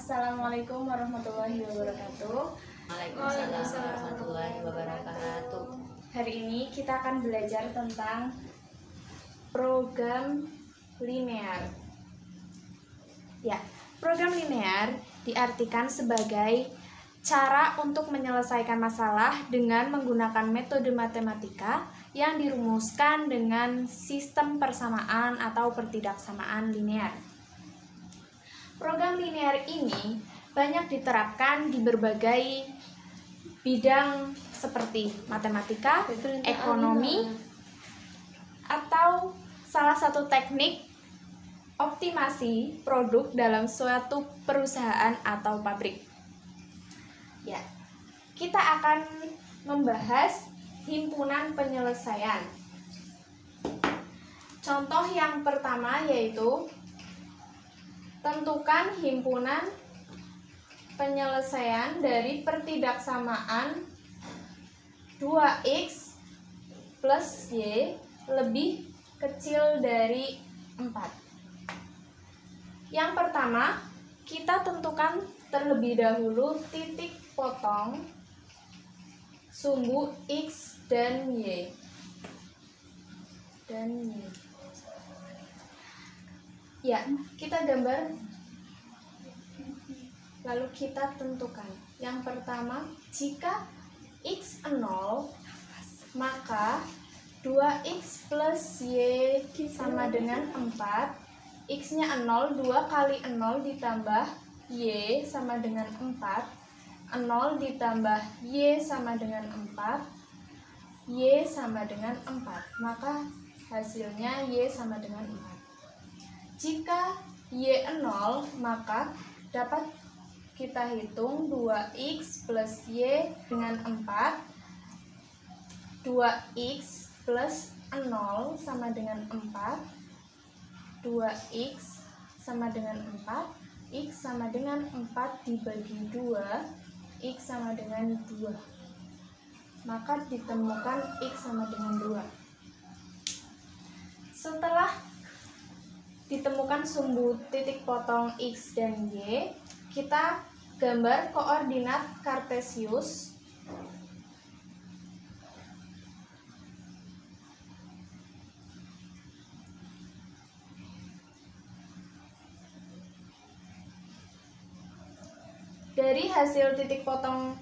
Assalamualaikum warahmatullahi wabarakatuh. Waalaikumsalam warahmatullahi wabarakatuh. Hari ini kita akan belajar tentang program linear. Ya, program linear diartikan sebagai cara untuk menyelesaikan masalah dengan menggunakan metode matematika yang dirumuskan dengan sistem persamaan atau pertidaksamaan linear. Program linear ini banyak diterapkan di berbagai bidang seperti matematika, ekonomi, atau salah satu teknik optimasi produk dalam suatu perusahaan atau pabrik. Ya, kita akan membahas himpunan penyelesaian. Contoh yang pertama yaitu tentukan himpunan penyelesaian dari pertidaksamaan 2x plus y lebih kecil dari 4. Yang pertama, kita tentukan terlebih dahulu titik potong sumbu x dan y. Ya, kita gambar lalu kita tentukan. Yang pertama, jika x 0, maka 2x plus y sama dengan 4. X-nya 0, 2 kali 0 ditambah y sama dengan 4. 0 ditambah y sama dengan 4. Y sama dengan 4. Maka hasilnya y sama dengan 4. Jika y 0, maka dapat kita hitung 2x plus y dengan 4. 2x plus 0 sama dengan 4. 2x sama dengan 4. X sama dengan 4 dibagi 2. X sama dengan 2. Maka ditemukan x sama dengan 2. Setelah ditemukan sumbu titik potong x dan y, kita gambar koordinat kartesius. Dari hasil titik potong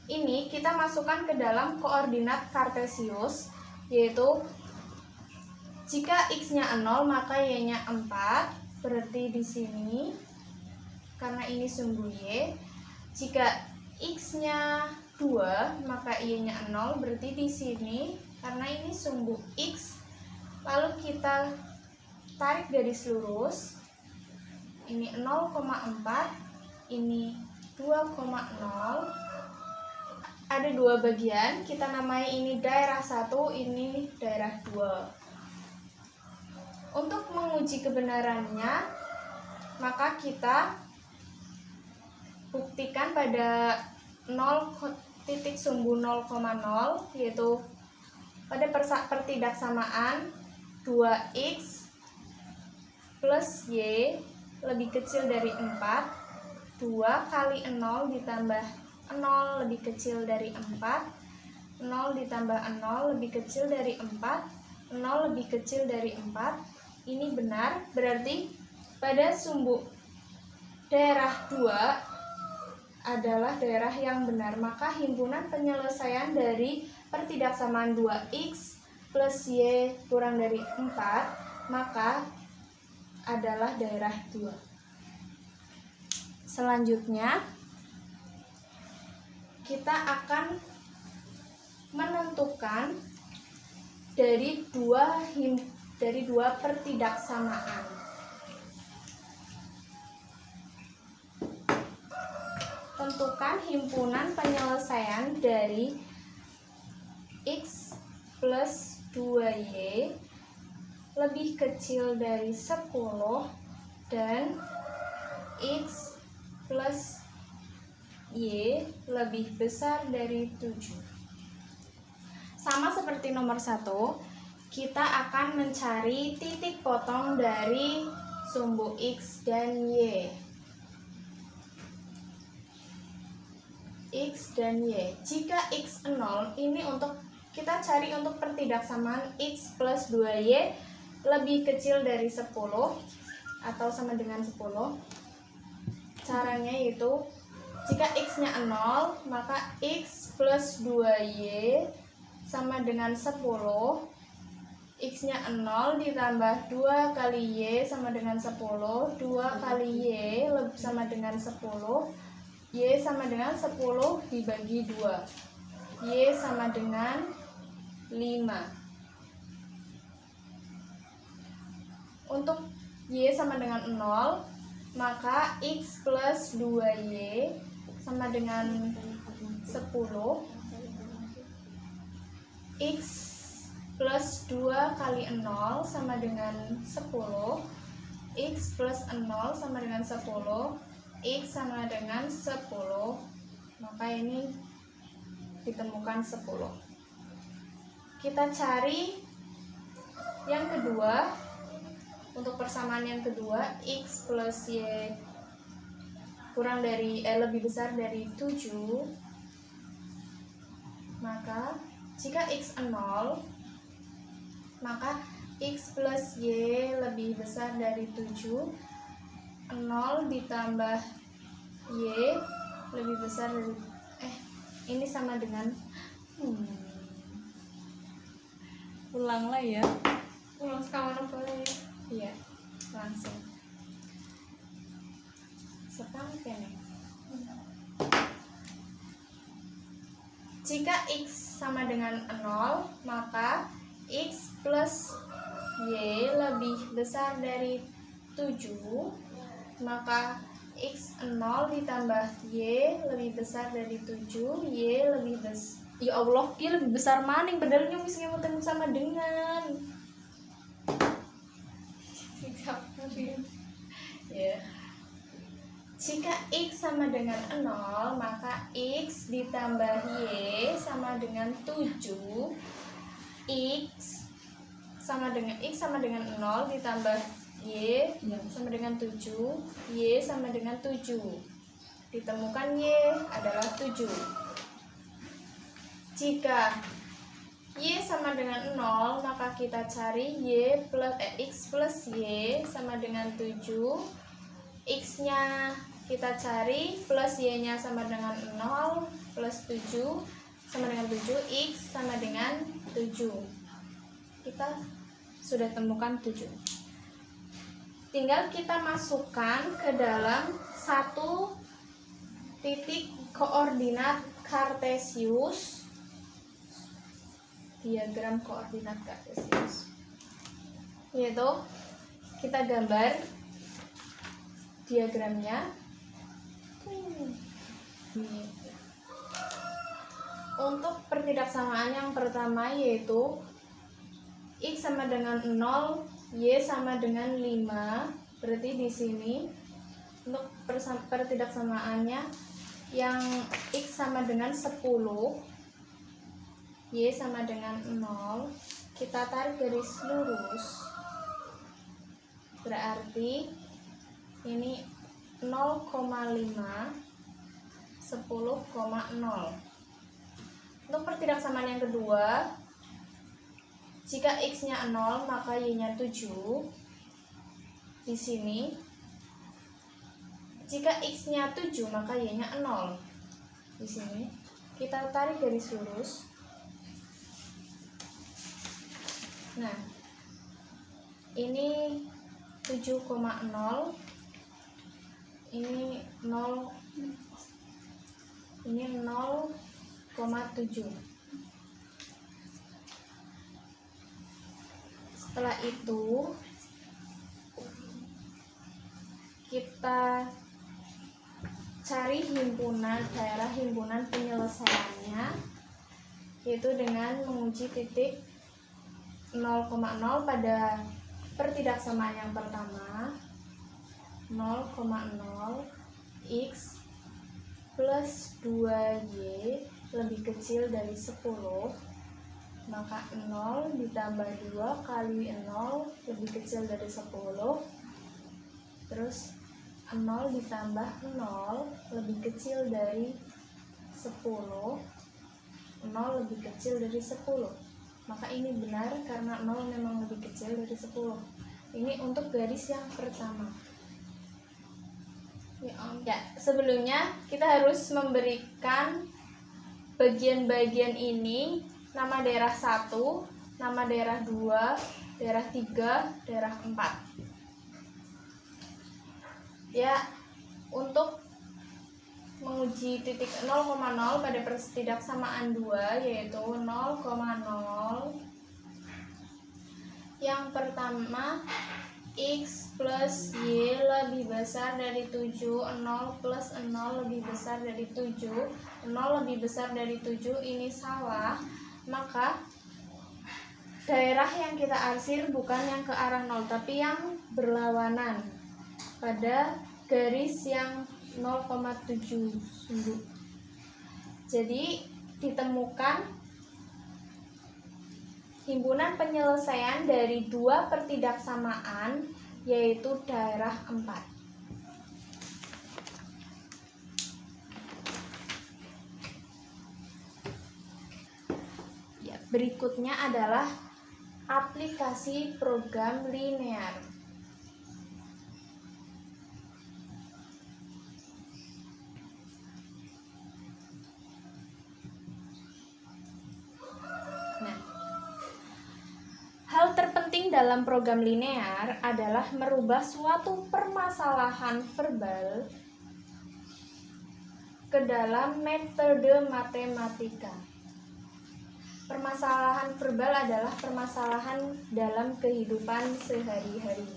ini kita masukkan ke dalam koordinat kartesius, yaitu jika x-nya 0 maka y-nya 4, berarti di sini karena ini sumbu y. Jika x-nya 2 maka y-nya 0, berarti di sini karena ini sumbu x. Lalu kita tarik garis lurus. Ini 0,4, ini 2,0. Ada dua bagian, kita namai ini daerah 1, ini daerah 2. Untuk menguji kebenarannya, maka kita buktikan pada titik sumbu 0,0, yaitu pada pertidaksamaan 2x plus y lebih kecil dari 4. 2 kali 0 ditambah 0 lebih kecil dari 4. 0 ditambah 0 lebih kecil dari 4. 0 lebih kecil dari 4. Ini benar, berarti pada sumbu daerah 2 adalah daerah yang benar. Maka himpunan penyelesaian dari pertidaksamaan 2x plus y kurang dari 4 maka adalah daerah 2. Selanjutnya kita akan menentukan dari dua pertidaksamaan. Tentukan himpunan penyelesaian dari x plus 2y lebih kecil dari 10 dan x plus y lebih besar dari 7. Sama seperti nomor 1, kita akan mencari titik potong dari sumbu x dan y. X dan Y. Jika X 0, ini untuk kita cari untuk pertidaksamaan X plus 2Y lebih kecil dari 10 atau sama dengan 10. Caranya yaitu jika X-nya 0, maka X plus 2Y sama dengan 10. X-nya 0 ditambah 2 kali Y sama dengan 10. 2 kali Y sama dengan 10. Y sama dengan 10 dibagi 2. Y sama dengan 5. Untuk Y sama dengan 0, maka X plus 2Y sama dengan 10. X plus 2 kali 0 sama dengan 10. X plus 0 sama dengan 10. X sama dengan 10. Maka ini ditemukan 10. Kita cari yang kedua. Untuk persamaan yang kedua, X plus Y lebih besar dari 7. Maka jika X 0, maka X plus Y lebih besar dari 7. 0 ditambah Y lebih besar dari ini sama dengan Ulanglah ya. ulang sekarang boleh ya? Iya, langsung sepangke nih. Jika X sama dengan 0, maka X plus Y lebih besar dari 7. Maka X 0 ditambah Y lebih besar dari 7. Y lebih besar. Ya Allah, Y lebih besar maning padahal misalnya mau sama dengan ya. Jika X sama dengan 0, maka X ditambah Y sama dengan 7. X sama dengan 0 ditambah Y sama dengan 7. Y sama dengan 7. Ditemukan Y adalah 7. Jika Y sama dengan 0, maka kita cari X plus Y sama dengan 7. X-nya kita cari, plus Y-nya sama dengan 0, plus 7 sama dengan 7. X sama dengan 7. Kita sudah temukan 7. Tinggal kita masukkan ke dalam satu titik koordinat kartesius. Diagram koordinat kartesius, yaitu kita gambar diagramnya. Untuk pertidaksamaan yang pertama yaitu X sama dengan 0, Y sama dengan 5. Berarti di sini untuk pertidaksamaannya yang X sama dengan 10, Y sama dengan 0, kita tarik garis lurus. Berarti ini 0,5, 10,0. Untuk pertidaksamaan yang kedua, jika X-nya 0, maka Y-nya 7. Di sini, jika X-nya 7, maka Y-nya 0. Di sini, kita tarik garis lurus. Nah, ini 7,0, ini 0, ini 0,7. Setelah itu kita cari daerah himpunan penyelesaiannya, yaitu dengan menguji titik 0,0 pada pertidaksamaan yang pertama. 0,0 X plus 2Y lebih kecil dari 10, maka 0 ditambah 2 kali 0 lebih kecil dari 10, terus 0 ditambah 0 lebih kecil dari 10, 0 lebih kecil dari 10. Maka ini benar karena 0 memang lebih kecil dari 10. Ini untuk garis yang pertama. Ya, sebelumnya kita harus memberikan bagian-bagian ini nama daerah 1, nama daerah 2, daerah 3, daerah 4. Ya, untuk menguji titik 0,0 pada pertidaksamaan 2 yaitu 0,0. Yang pertama, X plus Y lebih besar dari 7, 0 plus 0 lebih besar dari 7, 0 lebih besar dari 7, ini salah. Maka daerah yang kita arsir bukan yang ke arah 0, tapi yang berlawanan pada garis yang 0,7. Jadi ditemukan himpunan penyelesaian dari dua pertidaksamaan, yaitu daerah 4. Ya, berikutnya adalah aplikasi program linear. Hal terpenting dalam program linear adalah merubah suatu permasalahan verbal ke dalam metode matematika. Permasalahan verbal adalah permasalahan dalam kehidupan sehari-hari.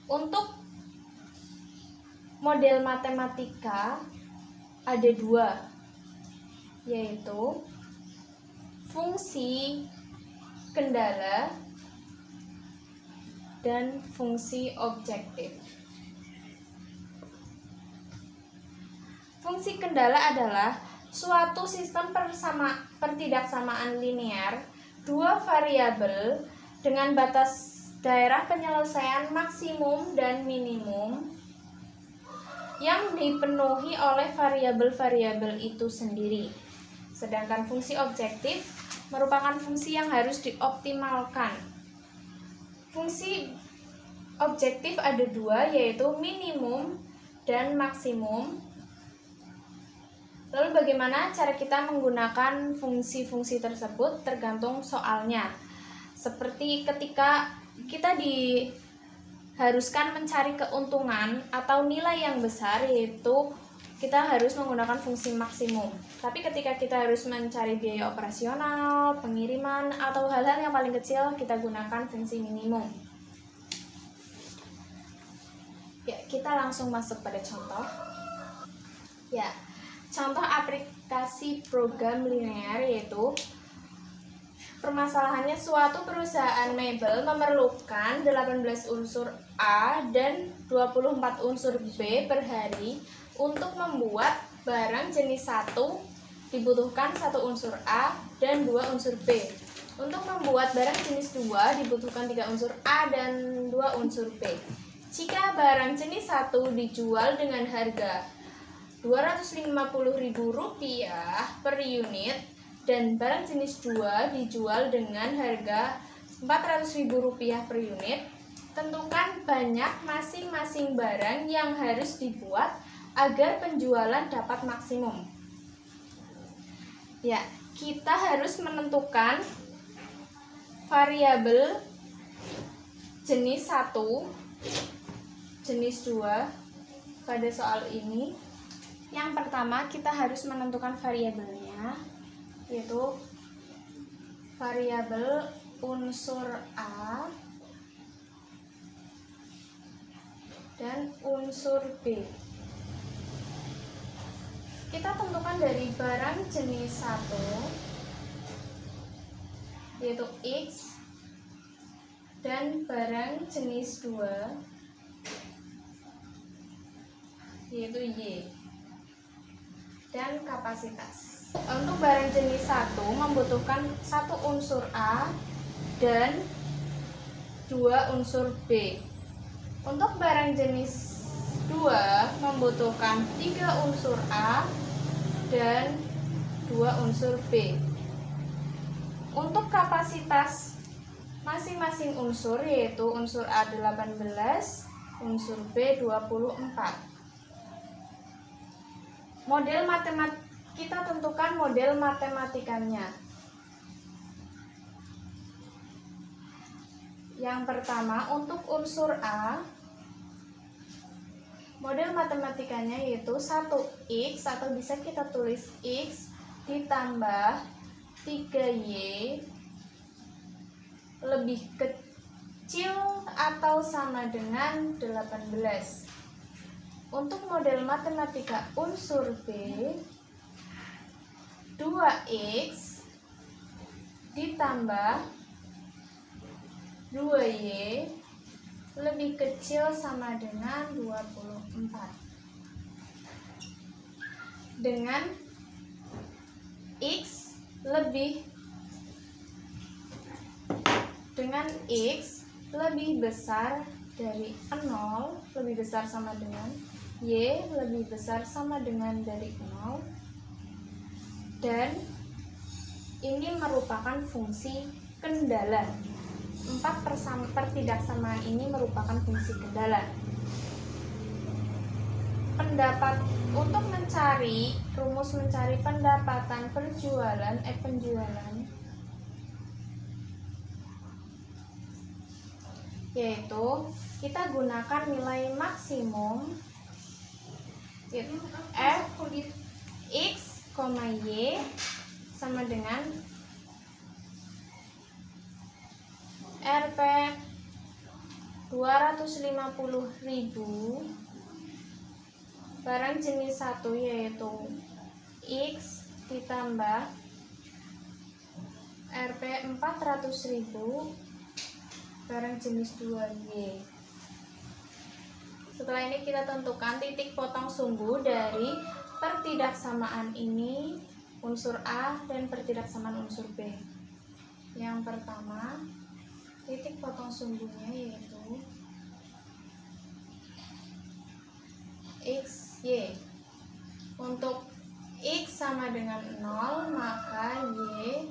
Untuk model matematika ada dua, yaitu fungsi kendala dan fungsi objektif. Fungsi kendala adalah suatu sistem pertidaksamaan linear dua variabel dengan batas daerah penyelesaian maksimum dan minimum yang dipenuhi oleh variabel-variabel itu sendiri. Sedangkan fungsi objektif merupakan fungsi yang harus dioptimalkan. Fungsi objektif ada dua, yaitu minimum dan maksimum. Lalu bagaimana cara kita menggunakan fungsi-fungsi tersebut tergantung soalnya. Seperti ketika kita diharuskan mencari keuntungan atau nilai yang besar, yaitu kita harus menggunakan fungsi maksimum. Tapi ketika kita harus mencari biaya operasional, pengiriman, atau hal-hal yang paling kecil, kita gunakan fungsi minimum. Ya, kita langsung masuk pada contoh. Ya, contoh aplikasi program linear yaitu permasalahannya suatu perusahaan mebel memerlukan 18 unsur A dan 24 unsur B per hari. Untuk membuat barang jenis 1 dibutuhkan 1 unsur A dan 2 unsur B. Untuk membuat barang jenis 2 dibutuhkan 3 unsur A dan 2 unsur B. Jika barang jenis 1 dijual dengan harga Rp250.000 per unit dan barang jenis 2 dijual dengan harga Rp400.000 per unit, tentukan banyak masing-masing barang yang harus dibuat agar penjualan dapat maksimum. Ya, kita harus menentukan variabel jenis 1, jenis 2 pada soal ini. Yang pertama, kita harus menentukan variabelnya, yaitu variabel unsur A dan unsur B. Kita tentukan dari barang jenis 1 yaitu X dan barang jenis 2 yaitu Y dan kapasitas. Untuk barang jenis 1 membutuhkan 1 unsur A dan 2 unsur B. Untuk barang jenis 2 membutuhkan 3 unsur A dan 2 unsur B. Untuk kapasitas masing-masing unsur yaitu unsur A 18, unsur B 24. Kita tentukan model matematikanya. Yang pertama, untuk unsur A, model matematikanya yaitu 1x atau bisa kita tulis x ditambah 3y lebih kecil atau sama dengan 18. Untuk model matematika unsur B, 2x ditambah 2y lebih kecil sama dengan 24. Dengan x lebih besar dari 0, lebih besar sama dengan y lebih besar sama dengan dari 0, dan ini merupakan fungsi kendala. 4 pertidaksamaan ini merupakan fungsi kendala. Untuk mencari rumus mencari pendapatan penjualan yaitu kita gunakan nilai maksimum yaitu f x, y sama dengan Rp 250.000 barang jenis 1 yaitu X ditambah Rp 400.000 barang jenis 2Y. Setelah ini kita tentukan titik potong sumbu dari pertidaksamaan ini, unsur A dan pertidaksamaan unsur B. Yang pertama, titik potong sumbunya yaitu XY. Untuk X sama dengan 0, maka Y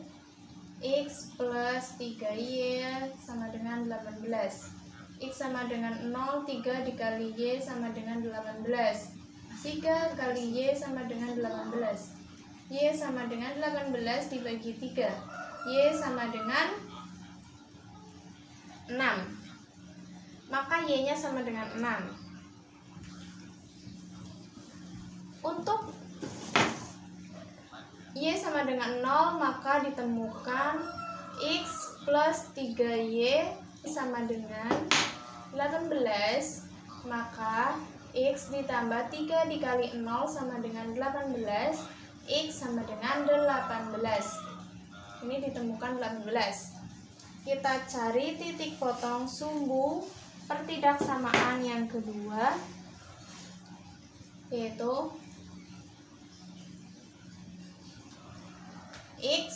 X plus 3Y sama dengan 18. X sama dengan 0, 3 dikali Y sama dengan 18. 3 kali Y sama dengan 18. Y sama dengan 18 dibagi 3. Y sama dengan 6. Maka Y-nya sama dengan 6. Untuk Y sama dengan 0, maka ditemukan X plus 3Y sama dengan 18. Maka X ditambah 3 dikali 0 sama dengan 18. X sama dengan 18. Ini ditemukan 18. Kita cari titik potong sumbu pertidaksamaan yang kedua, yaitu X.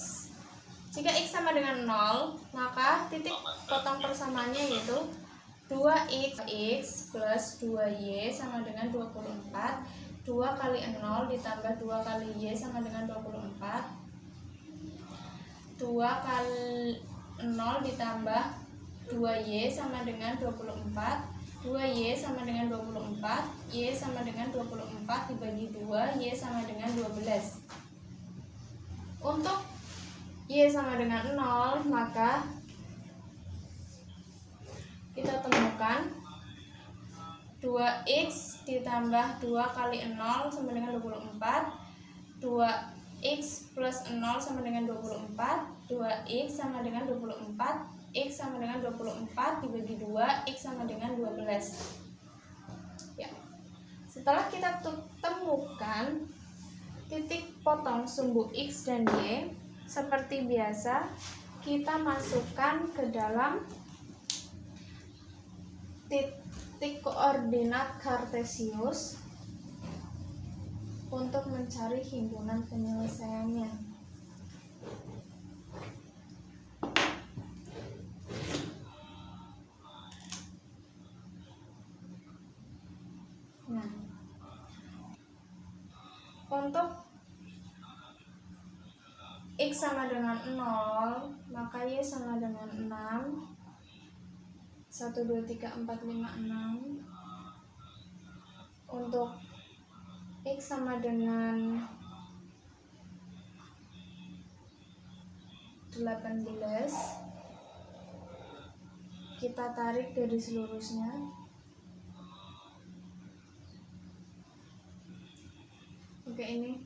Jika X sama dengan 0, maka titik potong persamaannya yaitu 2x plus 2y sama dengan 24. 2 kali 0 ditambah 2 kali y sama dengan 24. 2 kali 0 ditambah 2y sama dengan 24. 2y sama dengan 24. Y sama dengan 24 dibagi 2. Y sama dengan 12. Untuk Y sama dengan 0, maka kita temukan 2x ditambah 2 kali 0 sama dengan 24. 2x plus 0 sama dengan 24. 2x sama dengan 24. X sama dengan 24 dibagi 2. X sama dengan 12. Ya. Setelah kita temukan titik potong sumbu X dan Y, seperti biasa kita masukkan ke dalam titik koordinat kartesius untuk mencari himpunan penyelesaiannya. Untuk X sama dengan 0, maka Y sama dengan 6. 1, 2, 3, 4, 5, 6. Untuk X sama dengan 18, kita tarik garis lurusnya. Oke, ini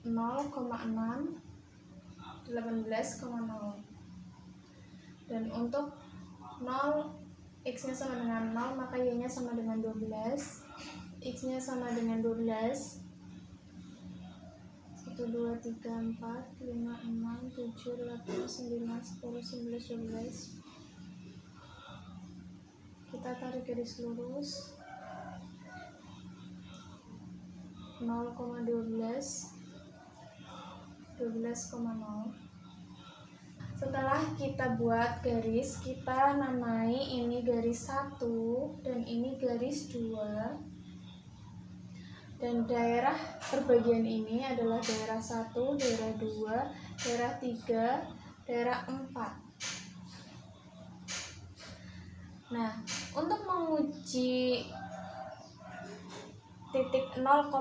0,6, 18,0. Dan untuk 0, X nya sama dengan 0, maka Y nya sama dengan 12. X nya sama dengan 12. 1, 2, 3, 4, 5, 6, 7, 8, 9, 10, 11, 12. Kita tarik garis lurus. 0,12, 12,0. Setelah kita buat garis, kita namai ini garis 1 dan ini garis 2. Dan daerah perbagian ini adalah daerah 1, daerah 2, daerah 3, daerah 4. Nah, untuk menguji titik 0,0,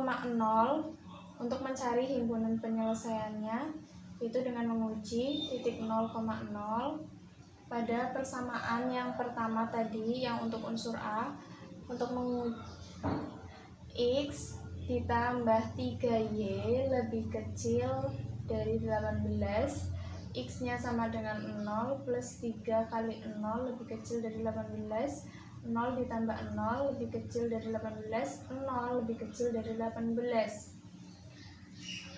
untuk mencari himpunan penyelesaiannya, itu dengan menguji titik 0,0 pada persamaan yang pertama tadi, yang untuk unsur A. Untuk menguji X ditambah 3Y lebih kecil dari 18, X nya sama dengan 0 plus 3 kali 0 lebih kecil dari 18, 0 ditambah 0 lebih kecil dari 18, 0 lebih kecil dari 18.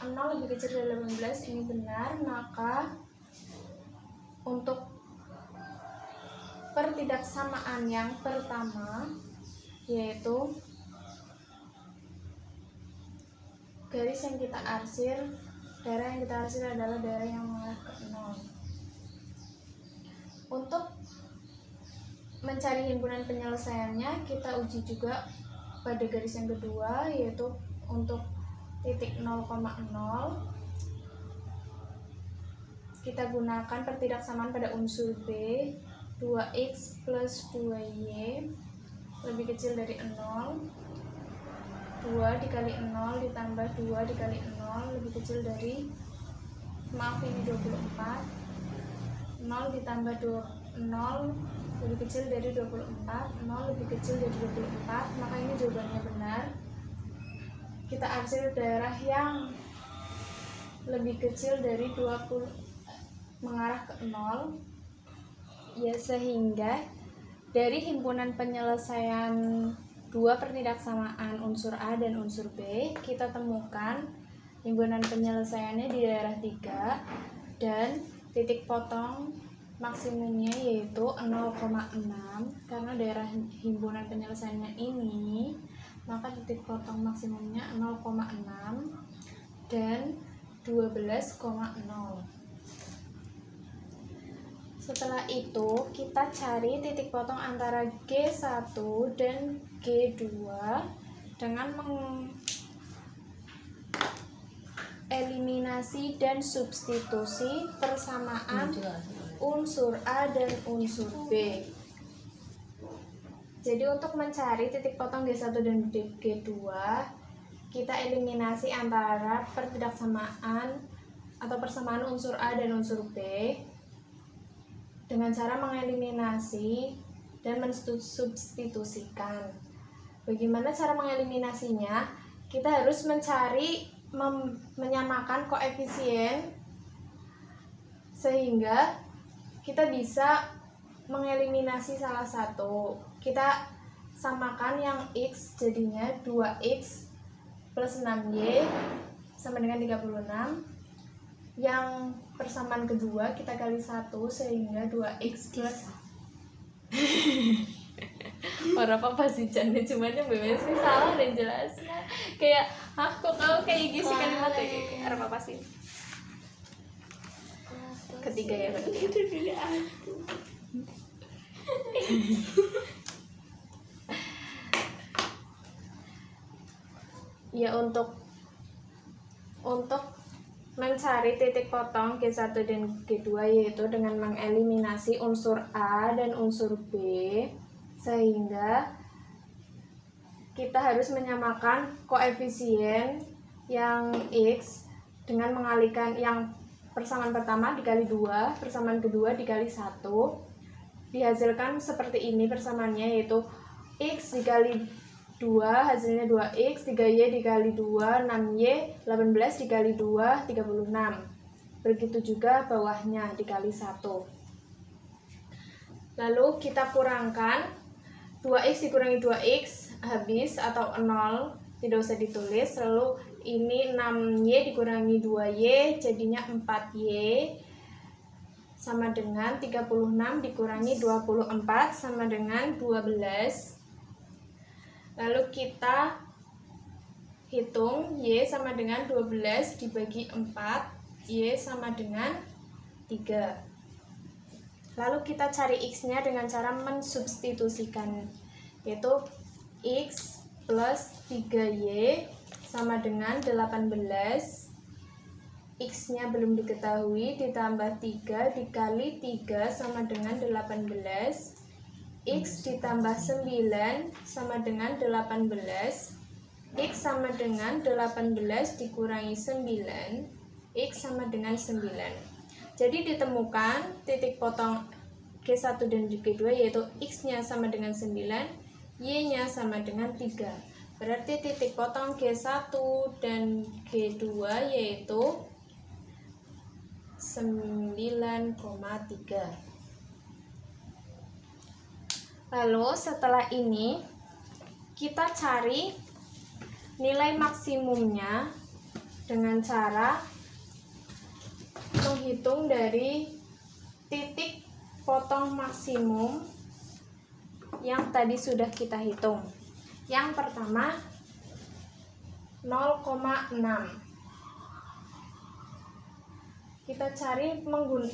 0 lebih kecil dari 18 ini benar, maka untuk pertidaksamaan yang pertama, yaitu garis yang kita arsir, daerah yang kita arsir adalah daerah yang mengarah ke 0. Untuk mencari himpunan penyelesaiannya, kita uji juga pada garis yang kedua, yaitu untuk titik 0,0. Kita gunakan pertidaksamaan pada unsur B. 2X plus 2Y lebih kecil dari 0. 2 dikali 0 ditambah 2 dikali 0 lebih kecil dari, maaf ini 24. 0 ditambah 0 lebih kecil dari 24. 0 lebih kecil dari 24, maka ini jawabannya benar. Kita arsir daerah yang lebih kecil dari 20 mengarah ke 0, ya, sehingga dari himpunan penyelesaian dua pertidaksamaan unsur A dan unsur B, kita temukan himpunan penyelesaiannya di daerah 3 dan titik potong maksimumnya yaitu 0,6. Karena daerah himpunan penyelesaiannya ini, maka titik potong maksimumnya 0,6 dan 12,0. Setelah itu, kita cari titik potong antara G1 dan G2 dengan mengeliminasi dan substitusi persamaan unsur A dan unsur B. Jadi untuk mencari titik potong G1 dan G2, kita eliminasi antara pertidaksamaan atau persamaan unsur A dan unsur B dengan cara mengeliminasi dan mensubstitusikan. Bagaimana cara mengeliminasinya? Kita harus mencari menyamakan koefisien sehingga kita bisa mengeliminasi salah satu. Kita samakan yang X, jadinya 2X plus 6Y sama dengan 36. Yang persamaan kedua kita kali 1 sehingga 2X plus orang apa sih Canda, cuman yang bebas sih salah dan jelasnya kayak, kok kau kayak gini sih kalimatnya kayak apa sih ketiga ya itu tidak aku. Ya, untuk untuk mencari titik potong G1 dan G2 yaitu dengan mengeliminasi unsur A dan unsur B, sehingga kita harus menyamakan koefisien yang X dengan mengalihkan yang persamaan pertama dikali 2, persamaan kedua dikali 1. Dihasilkan seperti ini persamaannya, yaitu X dikali 2 hasilnya 2x, 3y dikali 2 6y, 18 dikali 2 36. Begitu juga bawahnya dikali 1. Lalu kita kurangkan 2x dikurangi 2x habis atau 0, tidak usah ditulis. Lalu ini 6y dikurangi 2y jadinya 4y sama dengan 36 dikurangi 24 sama dengan 12. Lalu kita hitung y sama dengan 12 dibagi 4, y sama dengan 3. Lalu kita cari x-nya dengan cara mensubstitusikan, yaitu x plus 3y sama dengan 18. X-nya belum diketahui, ditambah 3 dikali 3 sama dengan 18. X ditambah 9 sama dengan 18. X sama dengan 18 dikurangi 9. X sama dengan 9. Jadi ditemukan titik potong G1 dan G2 yaitu X-nya sama dengan 9, Y-nya sama dengan 3. Berarti titik potong G1 dan G2 yaitu 9,3. Lalu setelah ini kita cari nilai maksimumnya dengan cara menghitung dari titik potong maksimum yang tadi sudah kita hitung. Yang pertama 0,6. Kita cari menggunakan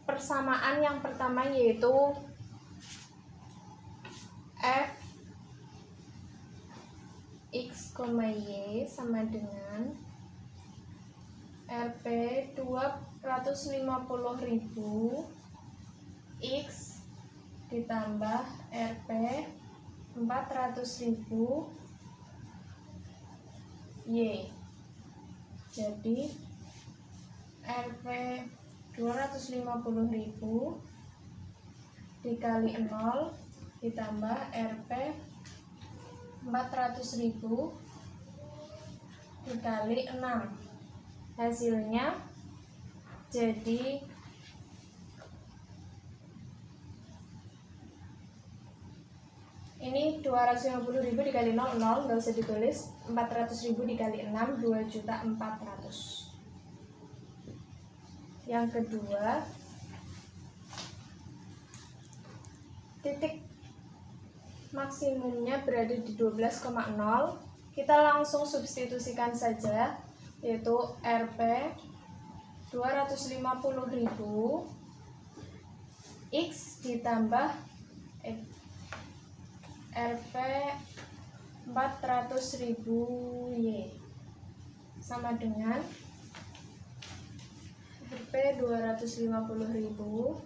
persamaan yang pertama yaitu f x, y sama dengan Rp 250.000 X ditambah Rp 400.000 Y. Jadi Rp 250.000 dikali 0 ditambah Rp 400.000 dikali 6. Hasilnya jadi ini 250.000 dikali 0, nggak usah ditulis. 400.000 dikali 6, 2.400.000. Yang kedua, titik maksimumnya berada di 12,0. Kita langsung substitusikan saja, yaitu Rp 250.000 X ditambah Rp 400.000 Y sama dengan Rp 250.000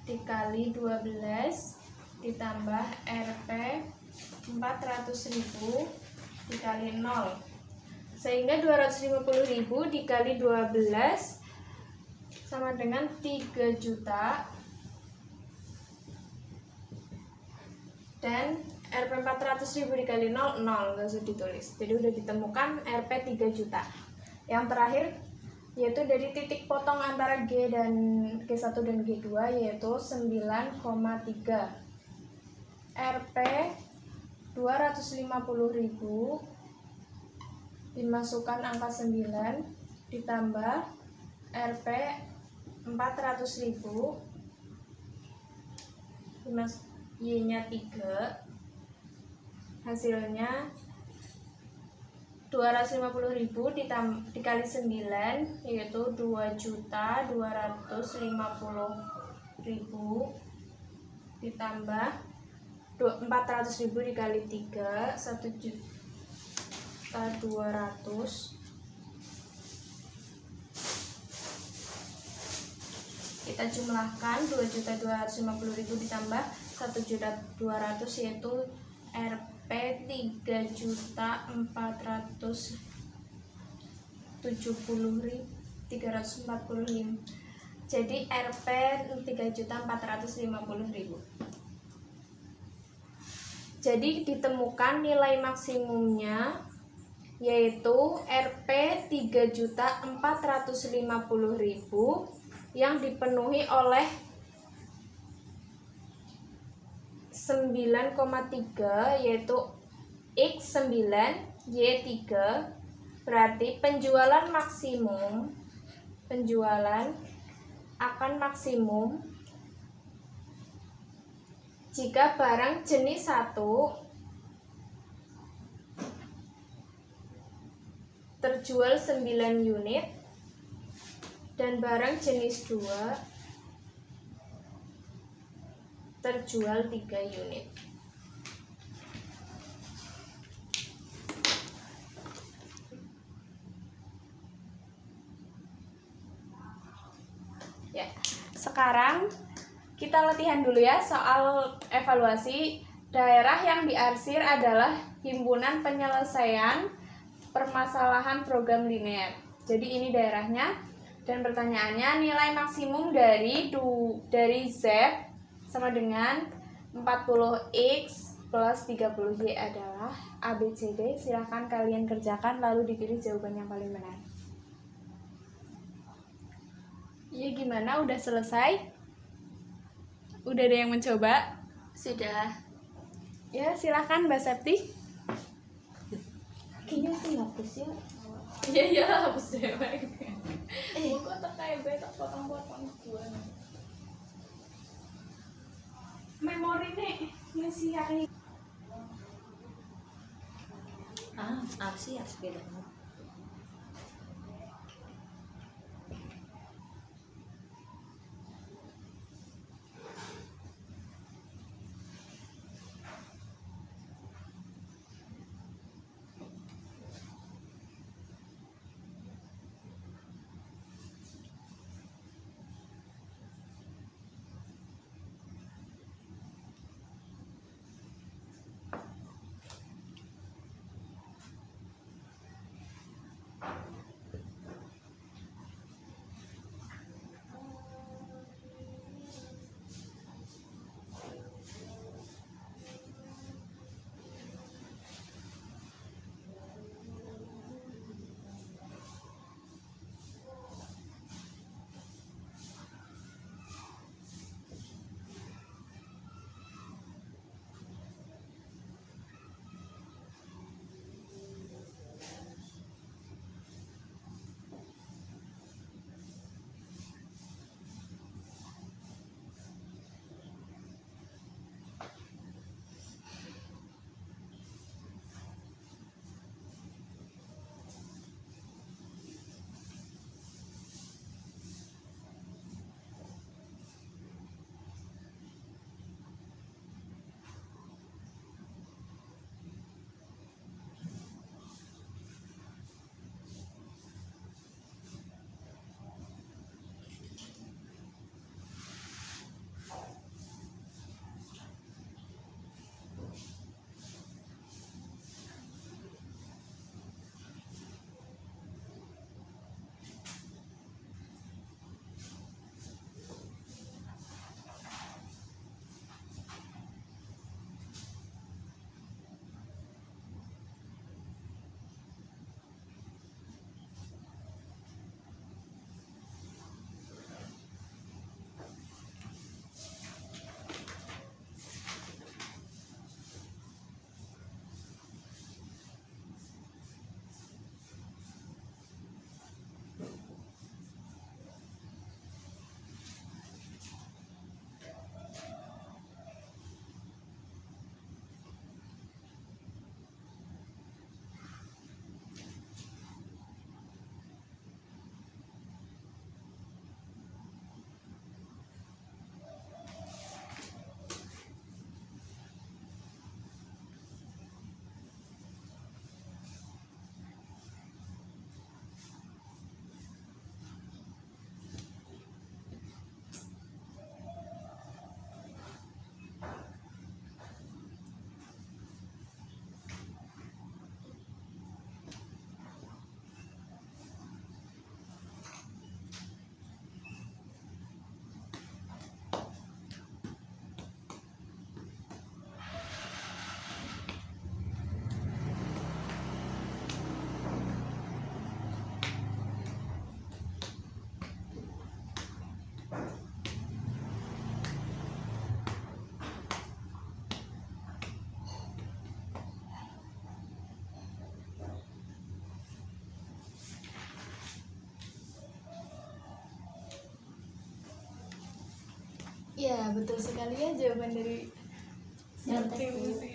dikali 12 ditambah Rp 400.000 dikali 0, sehingga 250.000 dikali 12 sama dengan 3 juta, dan Rp 400.000 dikali 0, nggak usah ditulis. Jadi udah ditemukan Rp 3 juta. Yang terakhir yaitu dari titik potong antara G dan G1 dan G2 yaitu 9,3. Rp 250.000 dimasukkan angka 9 ditambah Rp 400.000 Y-nya 3, hasilnya 250.000 dikali 9 yaitu 2.250.000 ditambah 400.000 dikali 3, 1.200.000 Kita jumlahkan 2.250.000 ditambah 1.200.000 yaitu Rp 3.445. Jadi Rp 3.450.000. Jadi ditemukan nilai maksimumnya yaitu Rp 3.450.000 yang dipenuhi oleh 9,3 yaitu X9 Y3. Berarti penjualan akan maksimum jika barang jenis 1 terjual 9 unit dan barang jenis 2 terjual 3 unit. Ya, sekarang kita latihan dulu ya soal evaluasi. Daerah yang diarsir adalah himpunan penyelesaian permasalahan program linear. Jadi ini daerahnya. Dan pertanyaannya, nilai maksimum dari Z sama dengan 40X plus 30Y adalah ABCD. Silahkan kalian kerjakan lalu dipilih jawaban yang paling benar. Ya gimana, udah selesai? Udah ada yang mencoba? Sudah. Ya silahkan Mbak Septi. Kayaknya sih hapus ya. Iya hapus deh. Buku tak kayak gue tak potong-potong gue. Memori nih ngisi hari. Sih ya sepeda. Iya, betul sekali ya jawaban dari Ngerti Nyontek dulu. sih.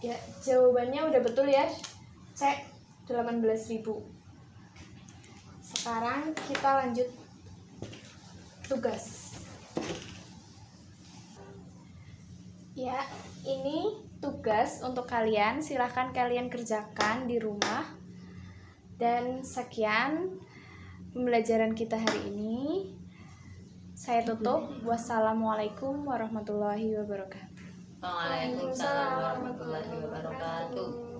Ya, jawabannya udah betul ya. C 18.000. Sekarang kita lanjut tugas. Ya, ini tugas untuk kalian. Silahkan kalian kerjakan di rumah. Dan sekian pembelajaran kita hari ini. Saya tutup. Wassalamualaikum warahmatullahi wabarakatuh. Waalaikumsalam warahmatullahi wabarakatuh.